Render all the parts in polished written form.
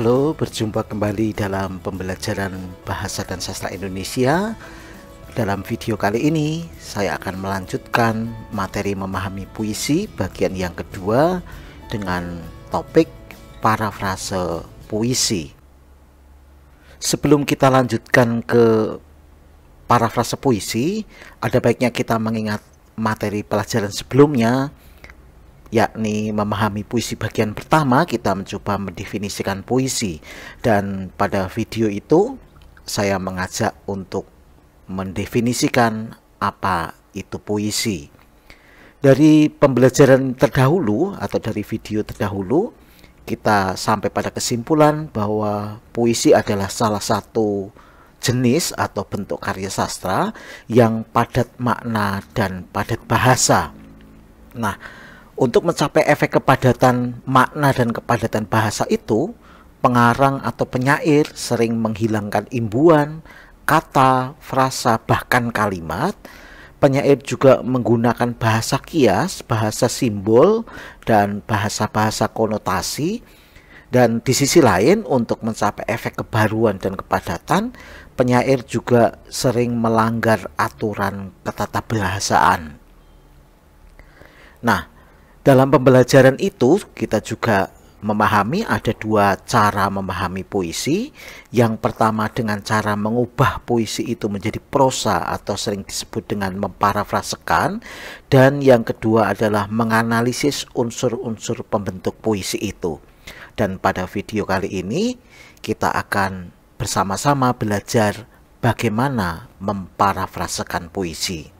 Halo, berjumpa kembali dalam pembelajaran Bahasa dan Sastra Indonesia. Dalam video kali ini, saya akan melanjutkan materi memahami puisi bagian yang kedua dengan topik parafrase puisi. Sebelum kita lanjutkan ke parafrase puisi, ada baiknya kita mengingat materi pelajaran sebelumnya, yakni memahami puisi bagian pertama. Kita mencoba mendefinisikan puisi, dan pada video itu saya mengajak untuk mendefinisikan apa itu puisi. Dari pembelajaran terdahulu atau dari video terdahulu, kita sampai pada kesimpulan bahwa puisi adalah salah satu jenis atau bentuk karya sastra yang padat makna dan padat bahasa. Nah, untuk mencapai efek kepadatan makna dan kepadatan bahasa itu, pengarang atau penyair sering menghilangkan imbuhan, kata, frasa, bahkan kalimat. Penyair juga menggunakan bahasa kias, bahasa simbol, dan bahasa-bahasa konotasi. Dan di sisi lain, untuk mencapai efek kebaruan dan kepadatan, penyair juga sering melanggar aturan ketatabahasaan. Nah, dalam pembelajaran itu kita juga memahami ada dua cara memahami puisi. Yang pertama dengan cara mengubah puisi itu menjadi prosa atau sering disebut dengan memparafrasekan. Dan yang kedua adalah menganalisis unsur-unsur pembentuk puisi itu. Dan pada video kali ini kita akan bersama-sama belajar bagaimana memparafrasekan puisi.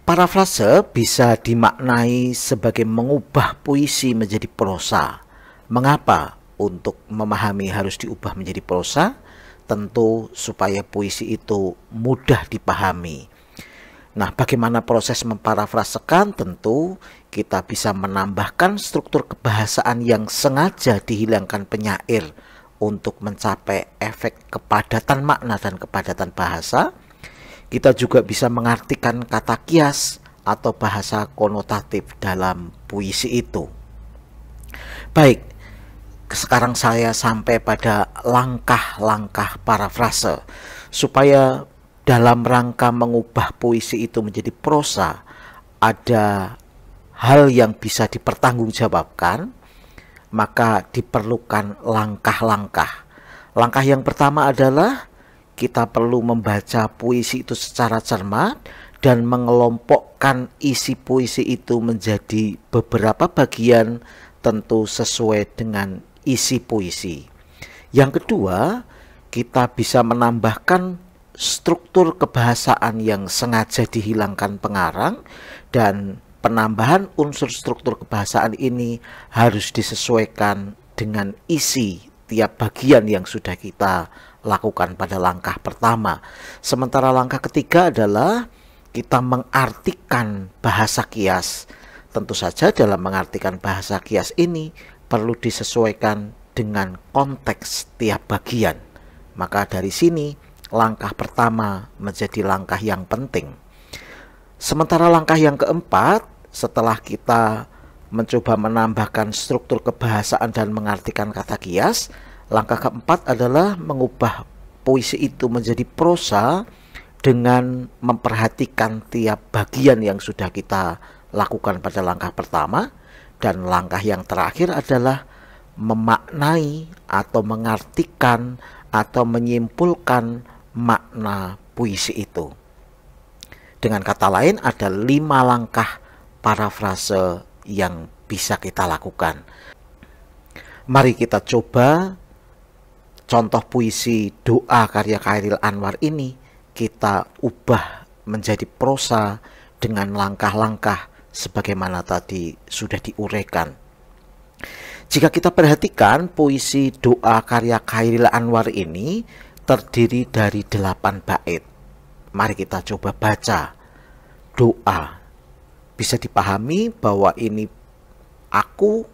Parafrase bisa dimaknai sebagai mengubah puisi menjadi prosa. Mengapa untuk memahami harus diubah menjadi prosa? Tentu supaya puisi itu mudah dipahami. Nah, bagaimana proses memparafrasekan? Tentu kita bisa menambahkan struktur kebahasaan yang sengaja dihilangkan penyair untuk mencapai efek kepadatan makna dan kepadatan bahasa. Kita juga bisa mengartikan kata kias atau bahasa konotatif dalam puisi itu. Baik, sekarang saya sampai pada langkah-langkah parafrase. Supaya dalam rangka mengubah puisi itu menjadi prosa, ada hal yang bisa dipertanggungjawabkan, maka diperlukan langkah-langkah. Langkah yang pertama adalah kita perlu membaca puisi itu secara cermat dan mengelompokkan isi puisi itu menjadi beberapa bagian, tentu sesuai dengan isi puisi. Yang kedua, kita bisa menambahkan struktur kebahasaan yang sengaja dihilangkan pengarang, dan penambahan unsur struktur kebahasaan ini harus disesuaikan dengan isi tiap bagian yang sudah kita lakukan pada langkah pertama. Sementara langkah ketiga adalah kita mengartikan bahasa kias. Tentu saja dalam mengartikan bahasa kias ini perlu disesuaikan dengan konteks tiap bagian. Maka dari sini langkah pertama menjadi langkah yang penting. Sementara langkah yang keempat, setelah kita mencoba menambahkan struktur kebahasaan dan mengartikan kata kias, langkah keempat adalah mengubah puisi itu menjadi prosa dengan memperhatikan tiap bagian yang sudah kita lakukan pada langkah pertama. Dan langkah yang terakhir adalah memaknai atau mengartikan atau menyimpulkan makna puisi itu. Dengan kata lain, ada 5 langkah parafrase yang bisa kita lakukan. Mari kita coba contoh puisi Doa karya Chairil Anwar ini kita ubah menjadi prosa dengan langkah-langkah sebagaimana tadi sudah diuraikan. Jika kita perhatikan, puisi Doa karya Chairil Anwar ini terdiri dari 8 bait. Mari kita coba baca. Doa. Bisa dipahami bahwa ini aku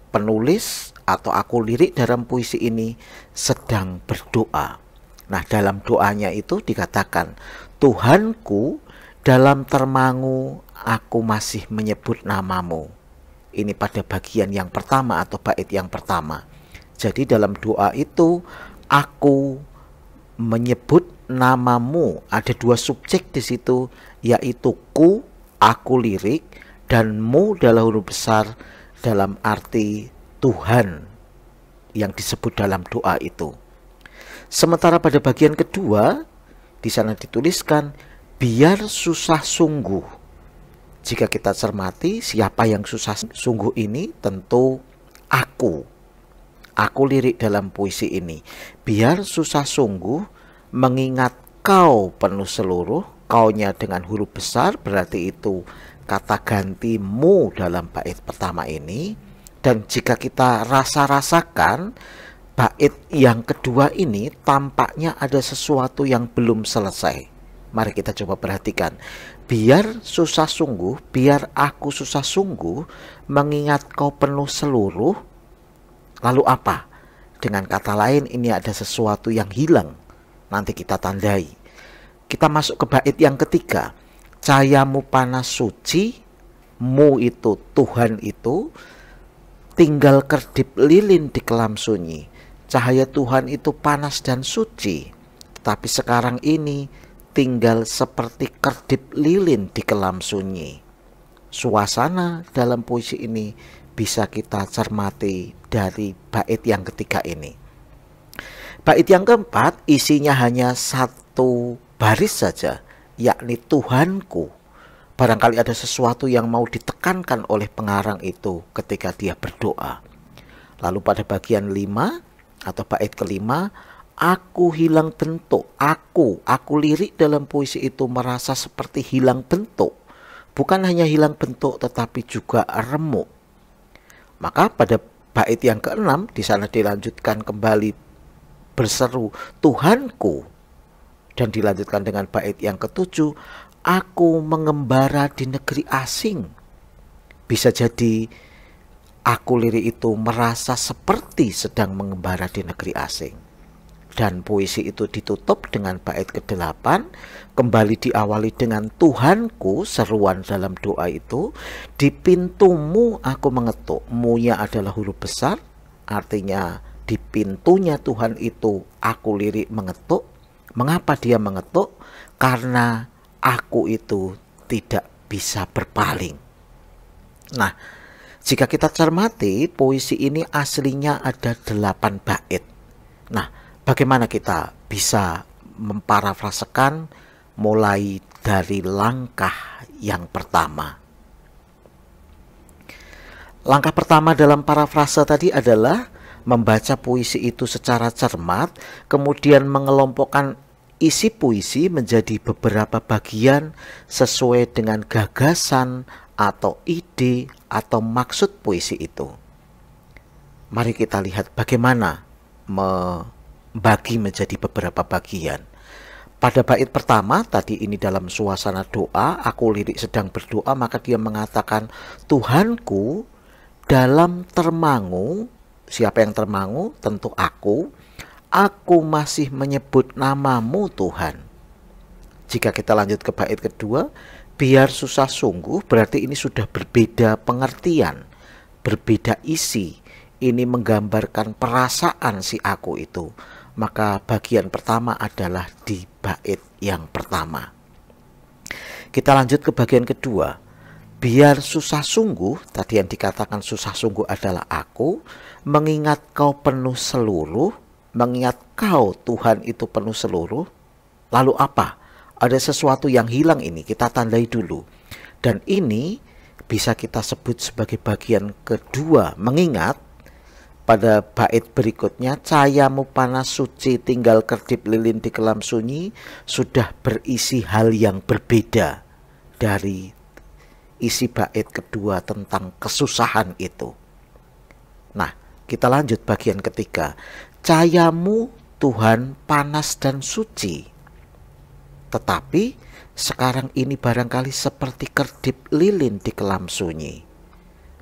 penulis atau aku lirik dalam puisi ini sedang berdoa. Nah, dalam doanya itu dikatakan, Tuhanku, dalam termangu aku masih menyebut namamu. Ini pada bagian yang pertama atau bait yang pertama. Jadi dalam doa itu aku menyebut namamu, ada dua subjek di situ, yaitu ku, aku lirik, dan mu dalam huruf besar dalam arti Tuhan yang disebut dalam doa itu. Sementara pada bagian kedua di sana dituliskan biar susah sungguh. Jika kita cermati siapa yang susah sungguh ini, tentu aku. Aku lirik dalam puisi ini. Biar susah sungguh mengingat kau penuh seluruh. Kaunya dengan huruf besar berarti itu kata gantimu dalam bait pertama ini. Dan jika kita rasa-rasakan bait yang kedua ini tampaknya ada sesuatu yang belum selesai. Mari kita coba perhatikan. Biar susah sungguh, biar aku susah sungguh mengingat kau penuh seluruh. Lalu apa? Dengan kata lain ini ada sesuatu yang hilang. Nanti kita tandai. Kita masuk ke bait yang ketiga. Cahayamu panas suci, mu itu Tuhan itu, tinggal kedip lilin di kelam sunyi. Cahaya Tuhan itu panas dan suci, tetapi sekarang ini tinggal seperti kedip lilin di kelam sunyi. Suasana dalam puisi ini bisa kita cermati dari bait yang ketiga ini. Bait yang keempat isinya hanya satu baris saja, yakni Tuhanku. Barangkali ada sesuatu yang mau ditekankan oleh pengarang itu ketika dia berdoa. Lalu pada bagian 5 atau bait kelima, aku hilang bentuk, aku lirik dalam puisi itu merasa seperti hilang bentuk. Bukan hanya hilang bentuk tetapi juga remuk. Maka pada bait yang keenam di sana dilanjutkan kembali berseru Tuhanku. Dan dilanjutkan dengan bait yang ketujuh, aku mengembara di negeri asing. Bisa jadi aku lirik itu merasa seperti sedang mengembara di negeri asing. Dan puisi itu ditutup dengan bait ke-8, kembali diawali dengan Tuhanku, seruan dalam doa itu, di pintumu aku mengetuk. Mu-nya adalah huruf besar, artinya di pintunya Tuhan itu aku lirik mengetuk. Mengapa dia mengetuk? Karena aku itu tidak bisa berpaling. Nah, jika kita cermati, puisi ini aslinya ada 8 bait. Nah, bagaimana kita bisa memparafrasekan mulai dari langkah yang pertama? Langkah pertama dalam parafrase tadi adalah membaca puisi itu secara cermat, kemudian mengelompokkan isi puisi menjadi beberapa bagian sesuai dengan gagasan atau ide atau maksud puisi itu. Mari kita lihat bagaimana bagi menjadi beberapa bagian. Pada bait pertama tadi ini dalam suasana doa, aku lirik sedang berdoa, maka dia mengatakan Tuhanku dalam termangu. Siapa yang termangu? Tentu aku masih menyebut namamu Tuhan. Jika kita lanjut ke bait kedua, biar susah sungguh, berarti ini sudah berbeda pengertian, berbeda isi. Ini menggambarkan perasaan si aku itu. Maka bagian pertama adalah di bait yang pertama. Kita lanjut ke bagian kedua. Biar susah sungguh, tadi yang dikatakan susah sungguh adalah aku, mengingat kau penuh seluruh, mengingat kau Tuhan itu penuh seluruh. Lalu apa? Ada sesuatu yang hilang ini, kita tandai dulu. Dan ini bisa kita sebut sebagai bagian kedua, mengingat pada bait berikutnya, cahayamu panas suci tinggal kedip lilin di kelam sunyi, sudah berisi hal yang berbeda dari isi bait kedua tentang kesusahan itu. Nah, kita lanjut bagian ketiga. Cahayamu Tuhan panas dan suci, tetapi sekarang ini barangkali seperti kedip lilin di kelam sunyi.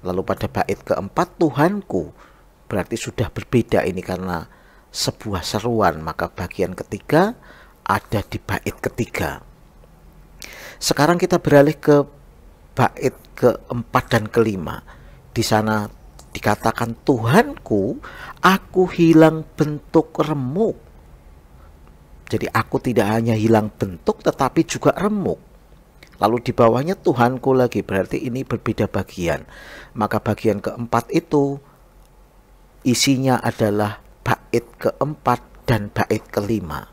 Lalu pada bait keempat, Tuhanku, berarti sudah berbeda ini karena sebuah seruan, maka bagian ketiga ada di bait ketiga. Sekarang kita beralih ke bait keempat dan kelima. Di sana dikatakan, Tuhanku, aku hilang bentuk remuk. Jadi aku tidak hanya hilang bentuk tetapi juga remuk. Lalu di bawahnya Tuhanku lagi, berarti ini berbeda bagian. Maka bagian keempat itu isinya adalah bait keempat dan bait kelima.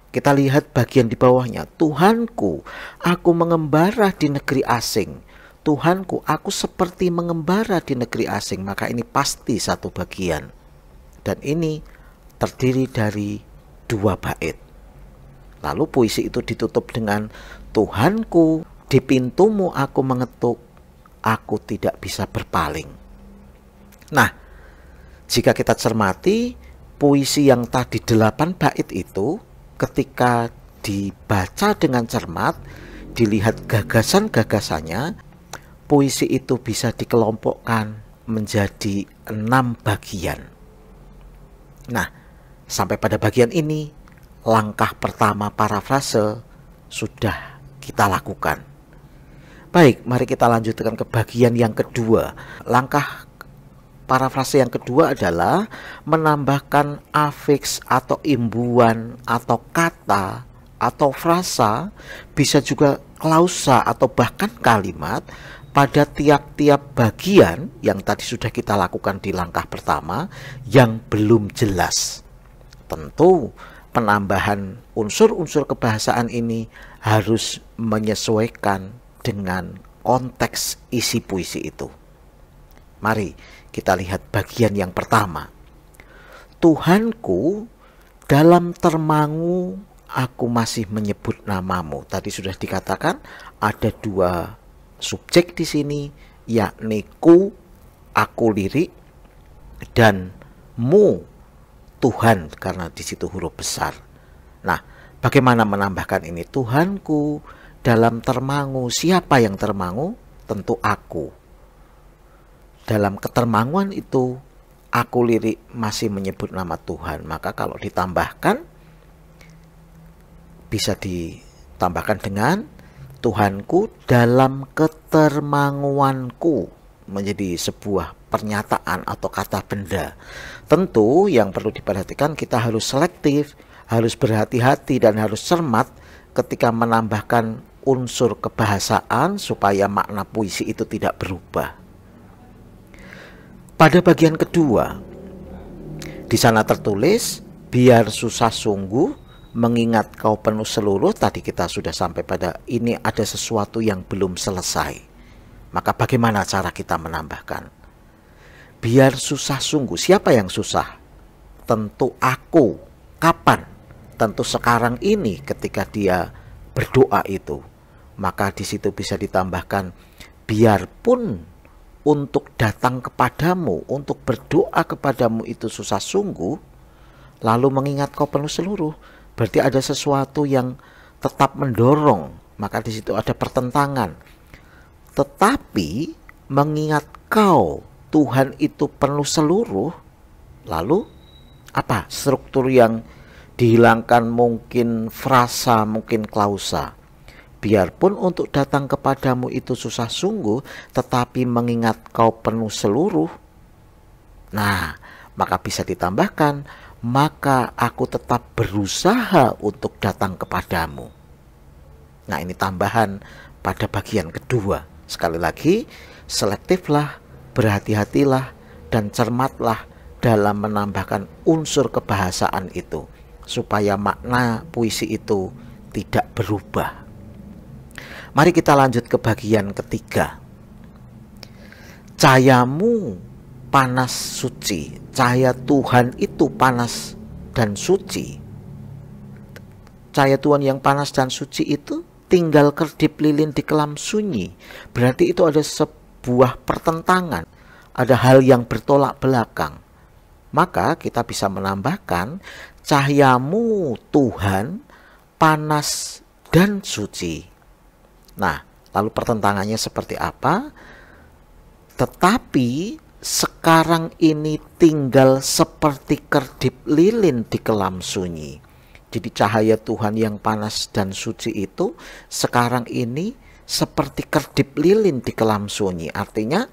Kita lihat bagian di bawahnya, Tuhanku, aku mengembara di negeri asing. Tuhanku, aku seperti mengembara di negeri asing. Maka ini pasti satu bagian. Dan ini terdiri dari 2 bait. Lalu puisi itu ditutup dengan, Tuhanku, di pintumu aku mengetuk, aku tidak bisa berpaling. Nah, jika kita cermati puisi yang tadi 8 bait itu, ketika dibaca dengan cermat, dilihat gagasan-gagasannya, puisi itu bisa dikelompokkan menjadi 6 bagian. Nah, sampai pada bagian ini, langkah pertama parafrase sudah kita lakukan. Baik, mari kita lanjutkan ke bagian yang kedua. Langkah parafrase yang kedua adalah menambahkan afiks atau imbuhan atau kata atau frasa, bisa juga klausa atau bahkan kalimat pada tiap-tiap bagian yang tadi sudah kita lakukan di langkah pertama yang belum jelas. Tentu penambahan unsur-unsur kebahasaan ini harus menyesuaikan dengan konteks isi puisi itu. Mari kita lihat bagian yang pertama. Tuhanku, dalam termangu aku masih menyebut namamu. Tadi sudah dikatakan ada 2 subjek di sini, yakni ku, aku lirik, dan mu, Tuhan, karena di situ huruf besar. Nah, bagaimana menambahkan ini? Tuhanku, dalam termangu. Siapa yang termangu? Tentu aku. Dalam ketermanguan itu, aku lirik masih menyebut nama Tuhan. Maka kalau ditambahkan, bisa ditambahkan dengan Tuhanku dalam ketermanguanku, menjadi sebuah pernyataan atau kata benda. Tentu yang perlu diperhatikan, kita harus selektif, harus berhati-hati dan harus cermat ketika menambahkan unsur kebahasaan supaya makna puisi itu tidak berubah. Pada bagian kedua, di sana tertulis, biar susah sungguh mengingat kau penuh seluruh. Tadi kita sudah sampai pada ini, ada sesuatu yang belum selesai. Maka bagaimana cara kita menambahkan? Biar susah sungguh. Siapa yang susah? Tentu aku. Kapan? Tentu sekarang ini ketika dia berdoa itu. Maka di situ bisa ditambahkan, biarpun untuk datang kepadamu, untuk berdoa kepadamu itu susah sungguh, lalu mengingat kau penuh seluruh. Berarti ada sesuatu yang tetap mendorong. Maka di situ ada pertentangan. Tetapi mengingat kau, Tuhan itu penuh seluruh, lalu apa? Struktur yang dihilangkan mungkin frasa, mungkin klausa. Biarpun untuk datang kepadamu itu susah sungguh, tetapi mengingat kau penuh seluruh. Nah, maka bisa ditambahkan, maka aku tetap berusaha untuk datang kepadamu. Nah, ini tambahan pada bagian kedua. Sekali lagi, selektiflah, berhati-hatilah, dan cermatlah dalam menambahkan unsur kebahasaan itu, supaya makna puisi itu tidak berubah. Mari kita lanjut ke bagian ketiga. Cahayamu panas suci. Cahaya Tuhan itu panas dan suci. Cahaya Tuhan yang panas dan suci itu tinggal kedip lilin di kelam sunyi. Berarti itu ada sebuah pertentangan, ada hal yang bertolak belakang. Maka kita bisa menambahkan, cahayamu Tuhan panas dan suci. Nah, lalu pertentangannya seperti apa? Tetapi sekarang ini tinggal seperti kedip lilin di kelam sunyi. Jadi cahaya Tuhan yang panas dan suci itu sekarang ini seperti kedip lilin di kelam sunyi. Artinya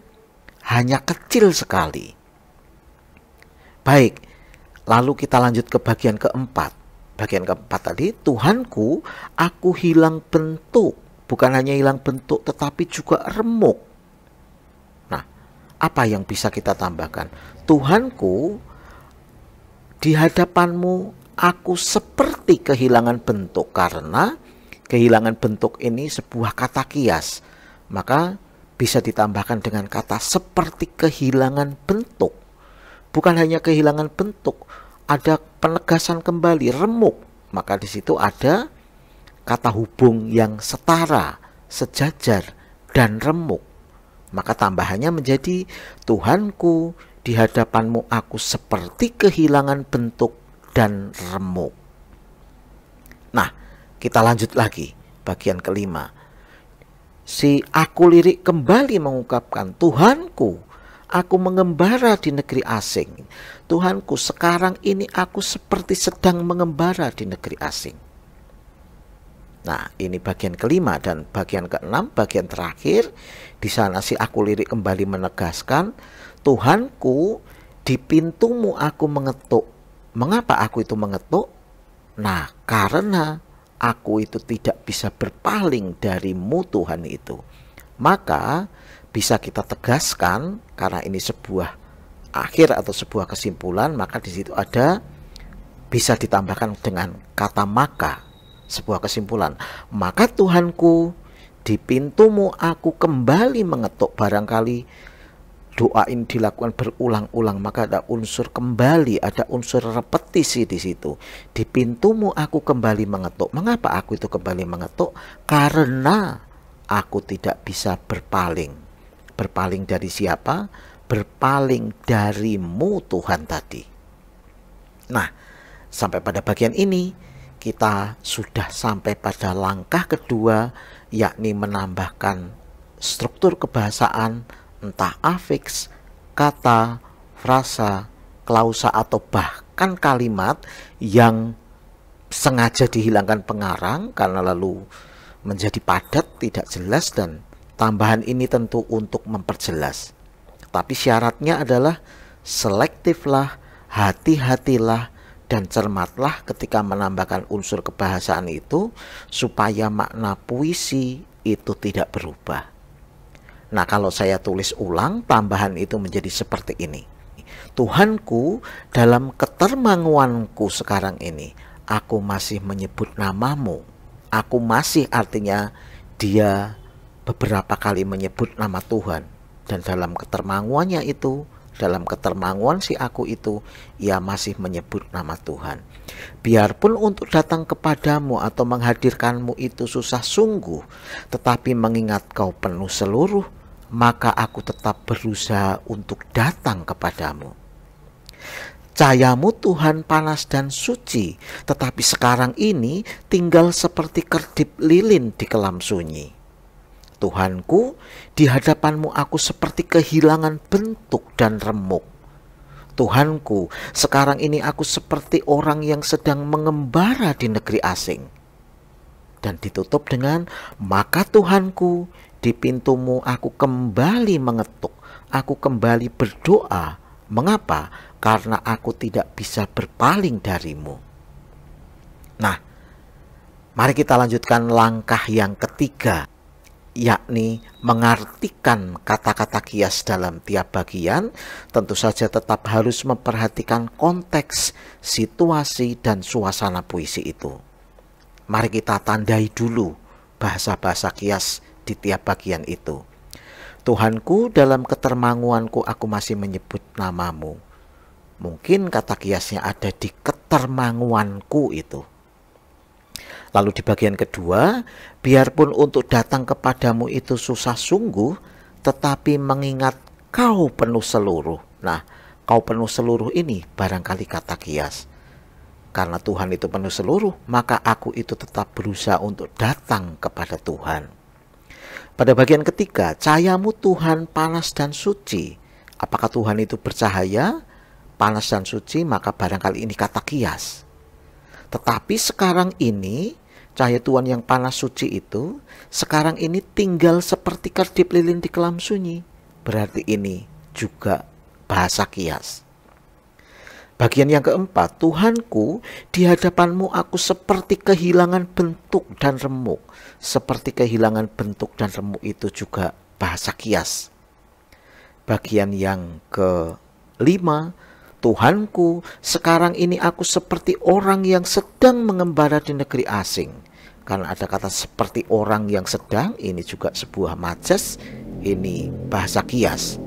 hanya kecil sekali. Baik, lalu kita lanjut ke bagian keempat. Bagian keempat tadi, Tuhanku, aku hilang bentuk. Bukan hanya hilang bentuk, tetapi juga remuk. Nah, apa yang bisa kita tambahkan? Tuhanku, di hadapanmu aku seperti kehilangan bentuk. Karena kehilangan bentuk ini sebuah kata kias. Maka bisa ditambahkan dengan kata seperti kehilangan bentuk. Bukan hanya kehilangan bentuk, ada penegasan kembali, remuk. Maka di situ ada kata hubung yang setara, sejajar, dan remuk. Maka tambahannya menjadi Tuhanku, di hadapanmu aku seperti kehilangan bentuk dan remuk. Nah, kita lanjut lagi bagian kelima. Si aku lirik kembali mengungkapkan, Tuhanku, aku mengembara di negeri asing. Tuhanku, sekarang ini aku seperti sedang mengembara di negeri asing. Nah, ini bagian kelima, dan bagian keenam, bagian terakhir. Di sana si aku lirik kembali menegaskan, Tuhanku, di pintumu aku mengetuk. Mengapa aku itu mengetuk? Nah, karena aku itu tidak bisa berpaling darimu Tuhan itu. Maka bisa kita tegaskan, karena ini sebuah akhir atau sebuah kesimpulan, maka di situ ada bisa ditambahkan dengan kata maka, sebuah kesimpulan. Maka Tuhanku, di pintumu aku kembali mengetuk. Barangkali doa ini dilakukan berulang-ulang, maka ada unsur kembali, ada unsur repetisi di situ. Di pintumu aku kembali mengetuk. Mengapa aku itu kembali mengetuk? Karena aku tidak bisa berpaling. Berpaling dari siapa? Berpaling darimu Tuhan tadi. Nah, sampai pada bagian ini kita sudah sampai pada langkah kedua, yakni menambahkan struktur kebahasaan, entah afiks, kata, frasa, klausa, atau bahkan kalimat yang sengaja dihilangkan pengarang karena lalu menjadi padat, tidak jelas, dan tambahan ini tentu untuk memperjelas. Tapi syaratnya adalah selektiflah, hati-hatilah, dan cermatlah ketika menambahkan unsur kebahasaan itu supaya makna puisi itu tidak berubah. Nah, kalau saya tulis ulang, tambahan itu menjadi seperti ini. Tuhanku, dalam ketermanguanku sekarang ini, aku masih menyebut namamu. Aku masih artinya dia beberapa kali menyebut nama Tuhan. Dan dalam ketermanguannya itu, dalam ketermanguan si aku itu, ia masih menyebut nama Tuhan. Biarpun untuk datang kepadamu atau menghadirkanmu itu susah sungguh, tetapi mengingat kau penuh seluruh, maka aku tetap berusaha untuk datang kepadamu. Cahayamu Tuhan panas dan suci, tetapi sekarang ini tinggal seperti kedip lilin di kelam sunyi. Tuhanku, di hadapanmu aku seperti kehilangan bentuk dan remuk. Tuhanku, sekarang ini aku seperti orang yang sedang mengembara di negeri asing. Dan ditutup dengan, maka Tuhanku, di pintumu aku kembali mengetuk, aku kembali berdoa. Mengapa? Karena aku tidak bisa berpaling darimu. Nah, mari kita lanjutkan langkah yang ketiga, yakni mengartikan kata-kata kias dalam tiap bagian. Tentu saja tetap harus memperhatikan konteks, situasi, dan suasana puisi itu. Mari kita tandai dulu bahasa-bahasa kias di tiap bagian itu. Tuhanku, dalam ketermanguanku aku masih menyebut namamu. Mungkin kata kiasnya ada di ketermanguanku itu. Lalu di bagian kedua, biarpun untuk datang kepadamu itu susah sungguh, tetapi mengingat kau penuh seluruh. Nah, kau penuh seluruh ini barangkali kata kias. Karena Tuhan itu penuh seluruh, maka aku itu tetap berusaha untuk datang kepada Tuhan. Pada bagian ketiga, cahayamu Tuhan panas dan suci. Apakah Tuhan itu bercahaya, panas dan suci? Maka barangkali ini kata kias. Tetapi sekarang ini, cahaya Tuhan yang panas suci itu sekarang ini tinggal seperti kedip lilin di kelam sunyi. Berarti ini juga bahasa kias. Bagian yang keempat, Tuhanku, di hadapanmu aku seperti kehilangan bentuk dan remuk. Seperti kehilangan bentuk dan remuk itu juga bahasa kias. Bagian yang kelima, Tuhanku, sekarang ini aku seperti orang yang sedang mengembara di negeri asing. Karena ada kata seperti orang yang sedang, ini juga sebuah majas, ini bahasa kias.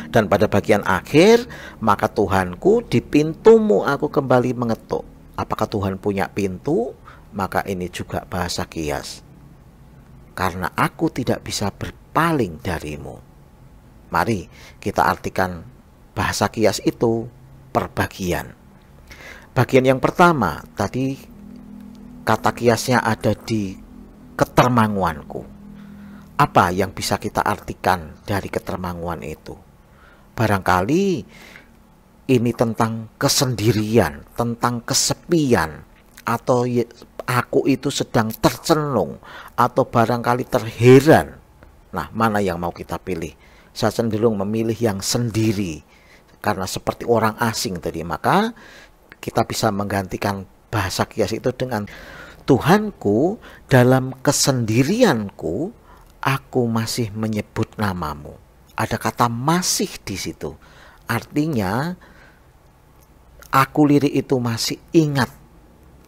Dan pada bagian akhir, maka Tuhanku, di pintumu aku kembali mengetuk. Apakah Tuhan punya pintu? Maka ini juga bahasa kias. Karena aku tidak bisa berpaling darimu. Mari kita artikan bahasa kias itu per bagian. Bagian yang pertama, tadi kata kiasnya ada di ketermanguanku. Apa yang bisa kita artikan dari ketermanguan itu? Barangkali ini tentang kesendirian, tentang kesepian, atau aku itu sedang tercenung, atau barangkali terheran. Nah, mana yang mau kita pilih? Saya cenderung memilih yang sendiri, karena seperti orang asing tadi. Maka kita bisa menggantikan bahasa kias itu dengan Tuhanku, dalam kesendirianku, aku masih menyebut namamu. Ada kata masih di situ. Artinya aku lirik itu masih ingat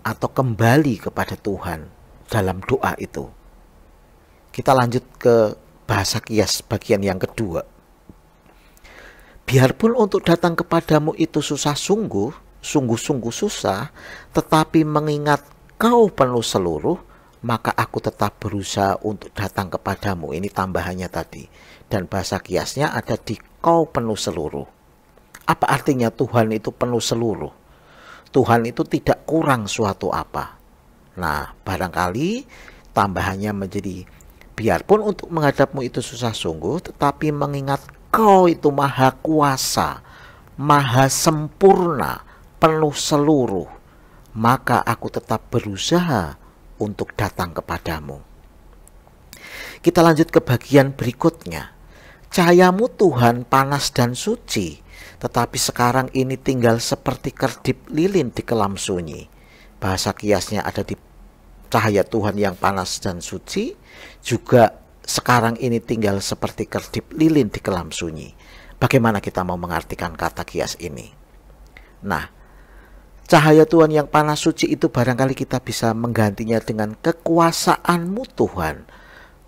atau kembali kepada Tuhan dalam doa itu. Kita lanjut ke bahasa kias bagian yang kedua. Biarpun untuk datang kepadamu itu susah sungguh-sungguh susah, tetapi mengingat kau penuh seluruh, maka aku tetap berusaha untuk datang kepadamu. Ini tambahannya tadi. Dan bahasa kiasnya ada di kau penuh seluruh. Apa artinya Tuhan itu penuh seluruh? Tuhan itu tidak kurang suatu apa. Nah, barangkali tambahannya menjadi biarpun untuk menghadapmu itu susah sungguh, tetapi mengingat kau itu maha kuasa, maha sempurna, penuh seluruh, maka aku tetap berusaha untuk datang kepadamu. Kita lanjut ke bagian berikutnya. Cahayamu Tuhan panas dan suci, tetapi sekarang ini tinggal seperti kerdip lilin di kelam sunyi. Bahasa kiasnya ada di cahaya Tuhan yang panas dan suci, juga sekarang ini tinggal seperti kerdip lilin di kelam sunyi. Bagaimana kita mau mengartikan kata kias ini? Nah, cahaya Tuhan yang panas suci itu barangkali kita bisa menggantinya dengan kekuasaanmu Tuhan,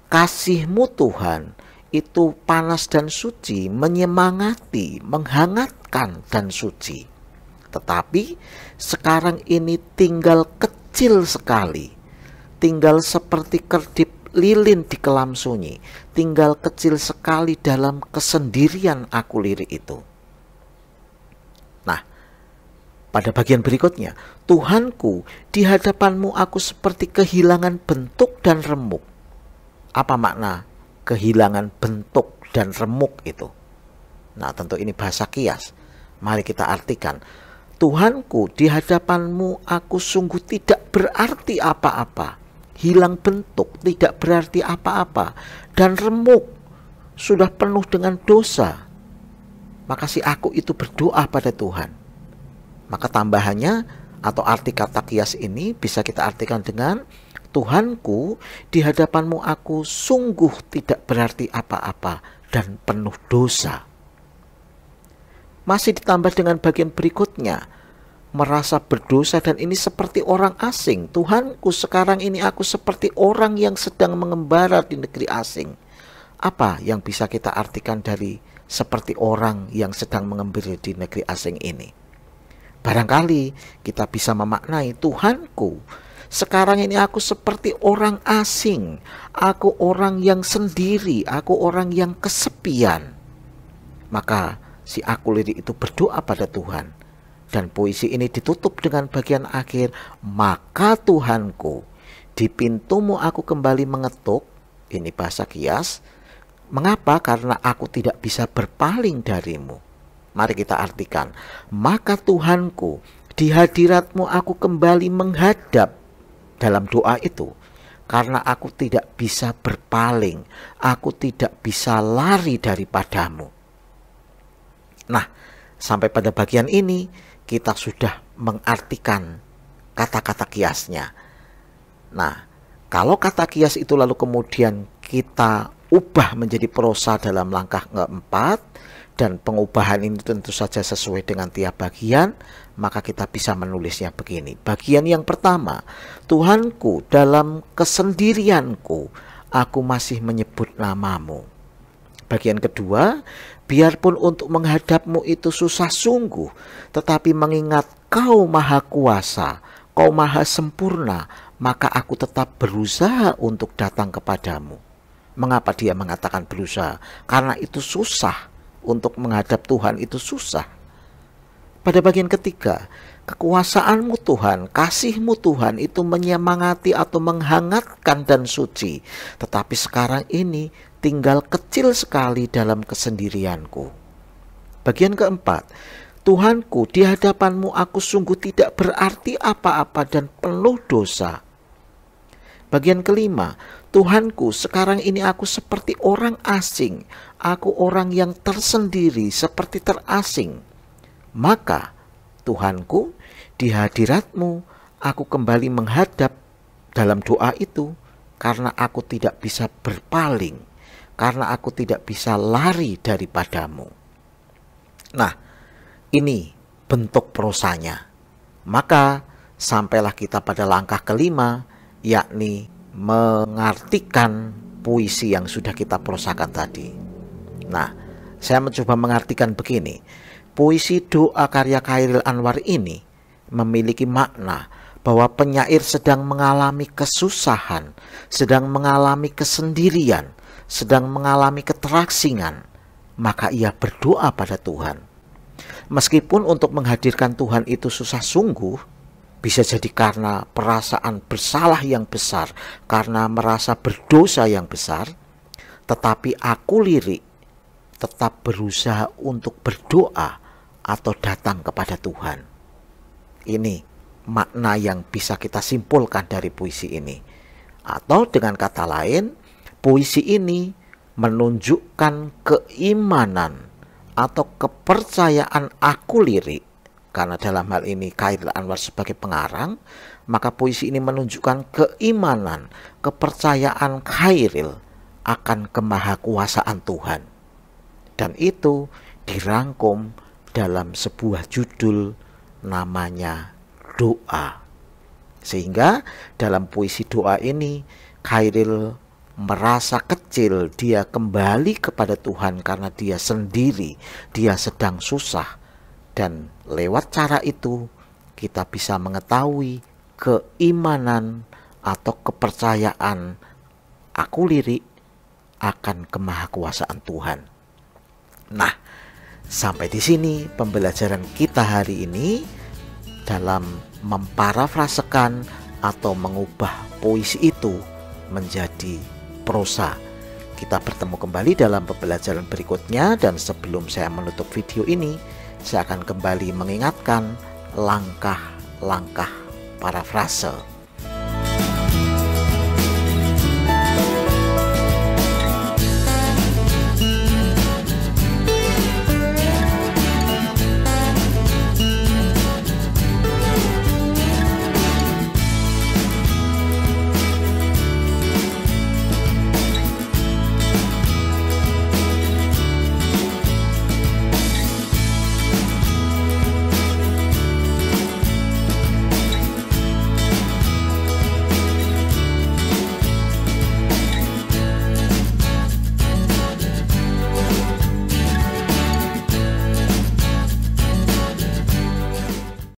kasihmu Tuhan, itu panas dan suci, menyemangati, menghangatkan dan suci. Tetapi sekarang ini tinggal kecil sekali, tinggal seperti kerdip lilin di kelam sunyi, tinggal kecil sekali dalam kesendirian aku lirik itu. Nah, pada bagian berikutnya, Tuhanku, di hadapanmu aku seperti kehilangan bentuk dan remuk. Apa makna kehilangan bentuk dan remuk itu? Nah, tentu ini bahasa kias. Mari kita artikan. Tuhanku, di hadapanmu aku sungguh tidak berarti apa-apa. Hilang bentuk, tidak berarti apa-apa. Dan remuk, sudah penuh dengan dosa. Maka si aku itu berdoa pada Tuhan. Maka tambahannya atau arti kata kias ini bisa kita artikan dengan Tuhanku, di hadapanmu aku sungguh tidak berarti apa-apa dan penuh dosa. Masih ditambah dengan bagian berikutnya, merasa berdosa dan ini seperti orang asing. Tuhanku, sekarang ini aku seperti orang yang sedang mengembara di negeri asing. Apa yang bisa kita artikan dari seperti orang yang sedang mengembara di negeri asing ini? Barangkali kita bisa memaknai Tuhanku, sekarang ini aku seperti orang asing, aku orang yang sendiri, aku orang yang kesepian. Maka si aku lirik itu berdoa pada Tuhan. Dan puisi ini ditutup dengan bagian akhir, maka Tuhanku, di pintumu aku kembali mengetuk. Ini bahasa kias. Mengapa? Karena aku tidak bisa berpaling darimu. Mari kita artikan, maka Tuhanku, di hadiratmu aku kembali menghadap. Dalam doa itu, karena aku tidak bisa berpaling, aku tidak bisa lari daripadamu. Nah, sampai pada bagian ini kita sudah mengartikan kata-kata kiasnya. Nah, kalau kata kias itu lalu kemudian kita ubah menjadi prosa dalam langkah keempat, dan pengubahan ini tentu saja sesuai dengan tiap bagian, maka kita bisa menulisnya begini. Bagian yang pertama, Tuhanku, dalam kesendirianku aku masih menyebut namamu. Bagian kedua, biarpun untuk menghadapmu itu susah sungguh, tetapi mengingat Kau maha kuasa, Kau maha sempurna, maka aku tetap berusaha untuk datang kepadamu. Mengapa dia mengatakan berusaha? Karena itu susah. Untuk menghadap Tuhan itu susah. Pada bagian ketiga, kekuasaanmu Tuhan, kasihmu Tuhan itu menyemangati atau menghangatkan dan suci. Tetapi sekarang ini tinggal kecil sekali dalam kesendirianku. Bagian keempat, Tuhanku, di hadapanmu aku sungguh tidak berarti apa-apa dan penuh dosa. Bagian kelima, Tuhanku, sekarang ini aku seperti orang asing. Aku orang yang tersendiri, seperti terasing. Maka, Tuhanku, di hadiratmu aku kembali menghadap dalam doa itu, karena aku tidak bisa berpaling, karena aku tidak bisa lari daripadamu. Nah, ini bentuk prosanya. Maka, sampailah kita pada langkah kelima, yakni mengartikan puisi yang sudah kita prosakan tadi. Nah, saya mencoba mengartikan begini. Puisi doa karya Chairil Anwar ini memiliki makna bahwa penyair sedang mengalami kesusahan, sedang mengalami kesendirian, sedang mengalami keterasingan, maka ia berdoa pada Tuhan. Meskipun untuk menghadirkan Tuhan itu susah sungguh, bisa jadi karena perasaan bersalah yang besar, karena merasa berdosa yang besar, tetapi aku lirik tetap berusaha untuk berdoa atau datang kepada Tuhan. Ini makna yang bisa kita simpulkan dari puisi ini. Atau dengan kata lain, puisi ini menunjukkan keimanan atau kepercayaan aku lirik. Karena dalam hal ini Chairil Anwar sebagai pengarang, maka puisi ini menunjukkan keimanan, kepercayaan Chairil akan kemahakuasaan Tuhan. Dan itu dirangkum dalam sebuah judul namanya doa. Sehingga dalam puisi doa ini Chairil merasa kecil, dia kembali kepada Tuhan karena dia sendiri, dia sedang susah. Dan lewat cara itu kita bisa mengetahui keimanan atau kepercayaan aku lirik akan kemahakuasaan Tuhan. Nah, sampai di sini pembelajaran kita hari ini dalam memparafrasekan atau mengubah puisi itu menjadi prosa. Kita bertemu kembali dalam pembelajaran berikutnya, dan sebelum saya menutup video ini, saya akan kembali mengingatkan langkah-langkah parafrase.